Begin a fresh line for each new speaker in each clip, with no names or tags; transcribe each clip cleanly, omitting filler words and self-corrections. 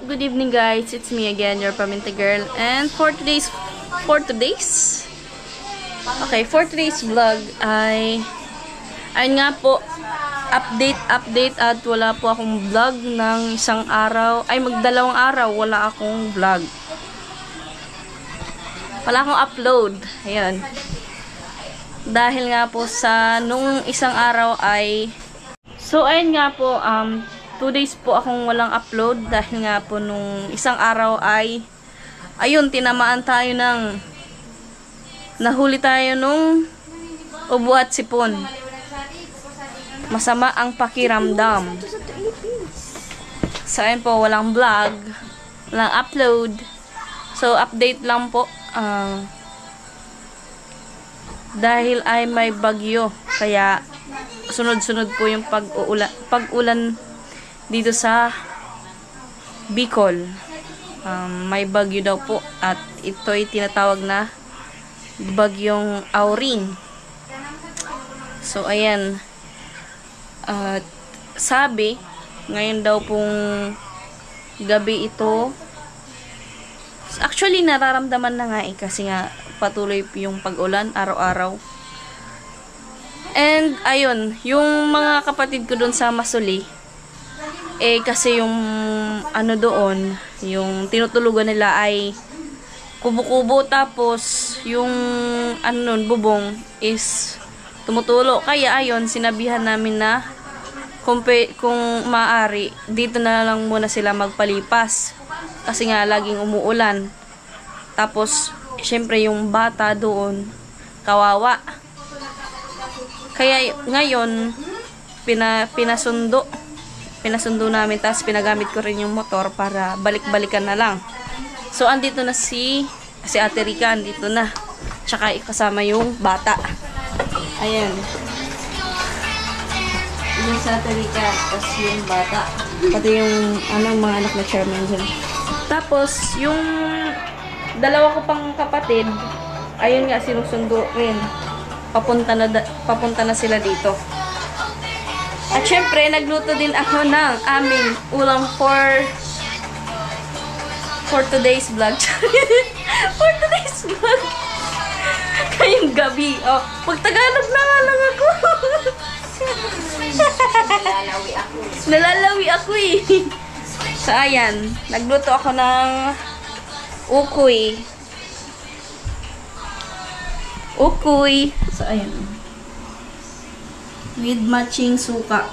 Good evening guys, it's me again, your Paminta girl. And for today's vlog ay nga po, update at wala po akong vlog ng isang araw, ay magdalawang araw wala akong vlog. Wala akong upload. Ayan. Dahil nga po sa nung isang araw ay ayun nga po, 2 days po akong walang upload dahil nga po nung isang araw ay ayun, tinamaan tayo ng nahuli tayo nung ubo at sipon. Masama ang pakiramdam. So ayun po, walang vlog, walang upload. So update lang po, dahil ay may bagyo kaya sunod-sunod po yung pag-ulan dito sa Bicol. May bagyo daw po at ito ay tinatawag na bagyong Auring. So ayan, sabi ngayon daw pong gabi ito. Actually nararamdaman na nga kasi nga patuloy yung pag-ulan araw-araw. And ayun, yung mga kapatid ko doon sa Masuli, kasi yung doon, yung tinutulugan nila ay kubo-kubo, tapos yung bubong is tumutulo. Kaya ayun, sinabihan namin na kung maaari, dito na lang muna sila magpalipas. Kasi nga laging umuulan. Tapos, syempre yung bata doon, kawawa. Kaya ngayon, pinasundo namin, tapos pinagamit ko rin yung motor para balik-balikan na lang. So andito na si Ate Rica, andito na, tsaka kasama yung bata. Ayan, yung si Ate Rica, tapos yung bata, pati yung mga anak na chairman dyan. Tapos yung dalawa ko pang kapatid, ayun nga, sinusundo rin, papunta na sila dito. At syempre, nagluto din ako ng aming ulam for today's vlog. For today's vlog. Ngayong gabi. Pag Tagalog na nga lang ako. Nalalawi ako eh. So, ayan. Nagluto ako ng ukoy. So, ayan. With matching suka.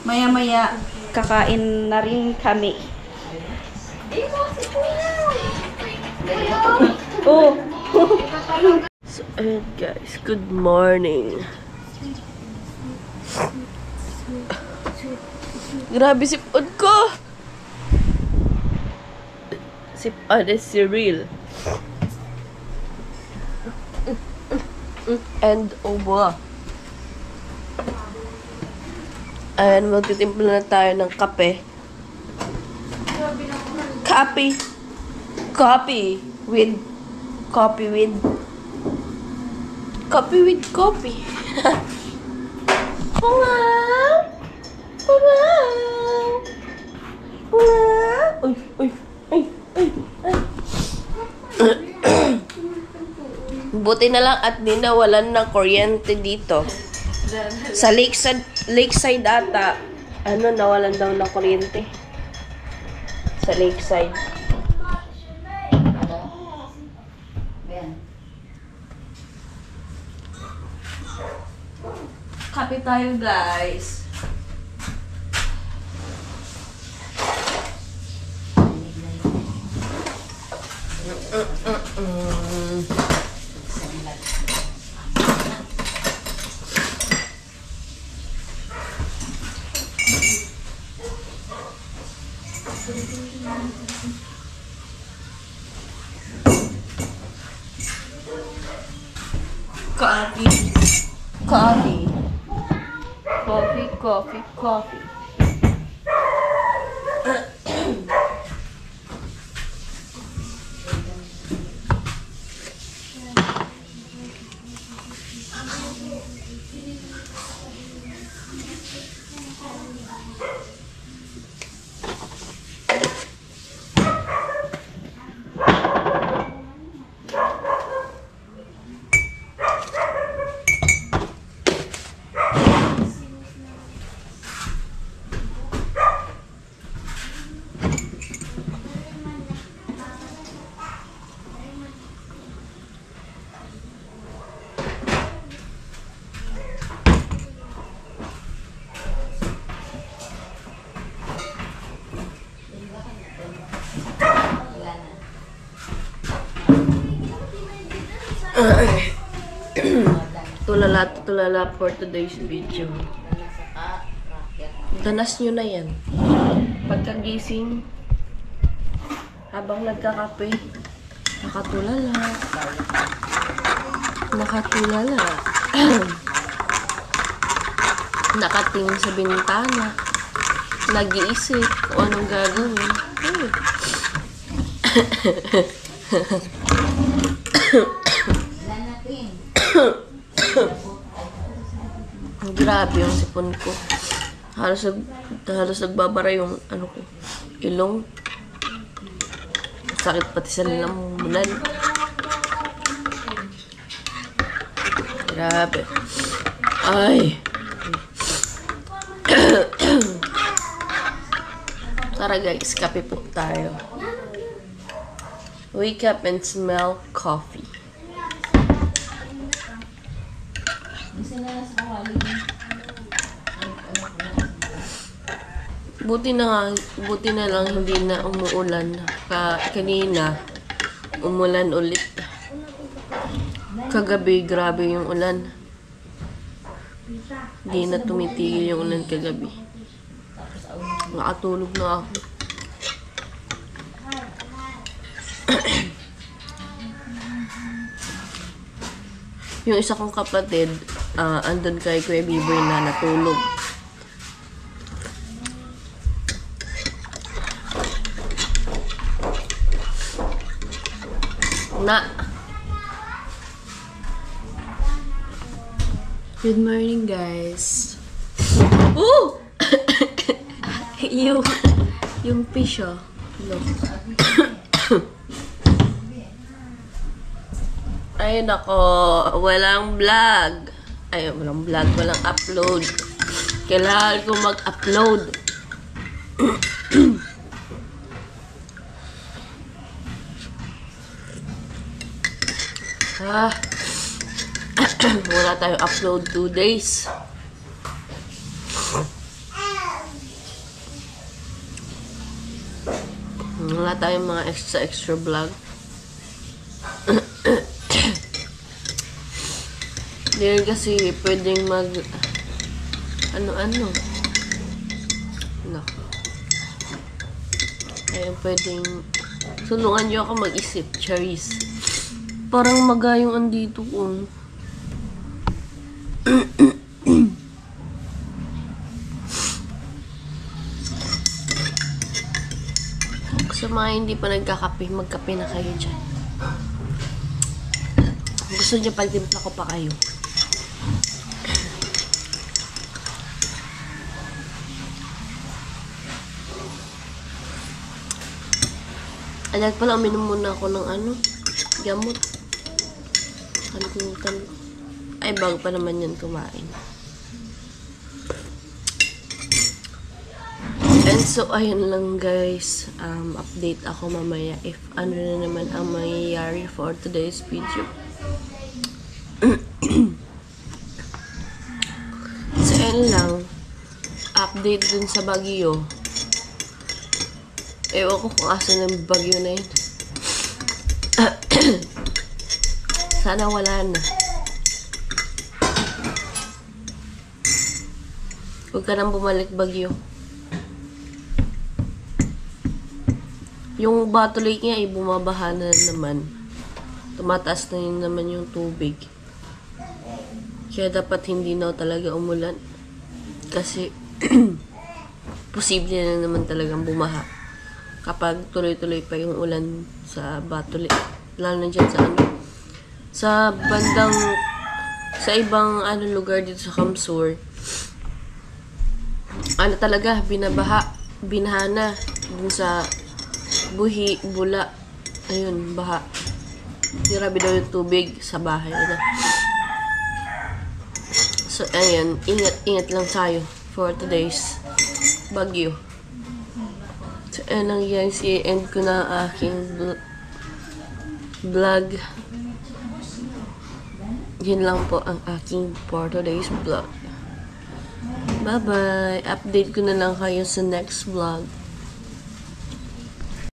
Maya-maya, kakain na rin kami. Oh! So, ayan guys. Good morning. Grabe sipon ko! Sipon is surreal. And ubo. Ayan, magtitimpla na tayo ng kape. Coffee with coffee. Buti na lang at dinawalan ng kuryente dito. Sa Lakeside ata, nawalan daw ng kuryente. Sa Lakeside. Kape tayo, guys. Coffee. Tulala for today's video. Danas nyo na yan. Pagkagising, habang nagkakape, nakatulala. Nakatingin sa bintana. Nag-iisip kung anong gagawin. Grabe yung sipon ko. Halos nagbabara yung ano ko, ilong. Sakit pati sa lamunan. Grabe. Ay. Tara guys, kape po tayo. Wake up and smell coffee. Buti na lang hindi na umuulan. Kanina, umulan ulit. Kagabi, grabe yung ulan. Hindi na tumitigil yung ulan kagabi. Nakatulog na ako. Yung isa kong kapatid, andun kay Kuya Biboy na natulog. Good morning, guys. Oh! yung fish, oh. Look. Ay, nako. Walang vlog. Ay, walang vlog. Walang upload. Kailangan ko mag-upload. Wala tayong upload 2 days. Wala tayong mga extra vlog. Hindi rin kasi pwedeng mag ano. Ayun, pwedeng tulungan nyo ako mag-isip, Charis. Parang magayong andito ko. Sa mga hindi pa nagkakape, magkape na kayo dyan. Gusto nyo pagtimpla ko pa kayo. Alag pala, uminom muna ako ng gamot. Kalimutan ko. Ay, bago pa naman yan kumain. And so, ayun lang guys. Update ako mamaya if ano na naman ang mangyayari for today's video. So, ayun lang. Update dun sa Baguio. Ewan ko kung asan ng Baguio na yun. Sana wala na. Huwag ka nang bumalik Baguio. Yung Bato Lake niya ay bumabaha na naman. Tumataas na yun naman yung tubig. Kaya dapat hindi na talaga umulan. Kasi posible na naman talagang bumaha. Kapag tuloy-tuloy pa yung ulan sa Bato Lake. Lalo na dyan sa bandang sa ibang lugar dito sa Kamsur. Talaga, binaha na dun sa Buhi, Bula. Ayun, baha. Grabe daw yung tubig sa bahay. So, ayan. Ingat lang tayo for today's Baguio. So, ayan lang guys. I-end ko na aking vlog. Yun lang po ang aking for today's vlog. Bye-bye. Update ko na lang kayo sa next vlog.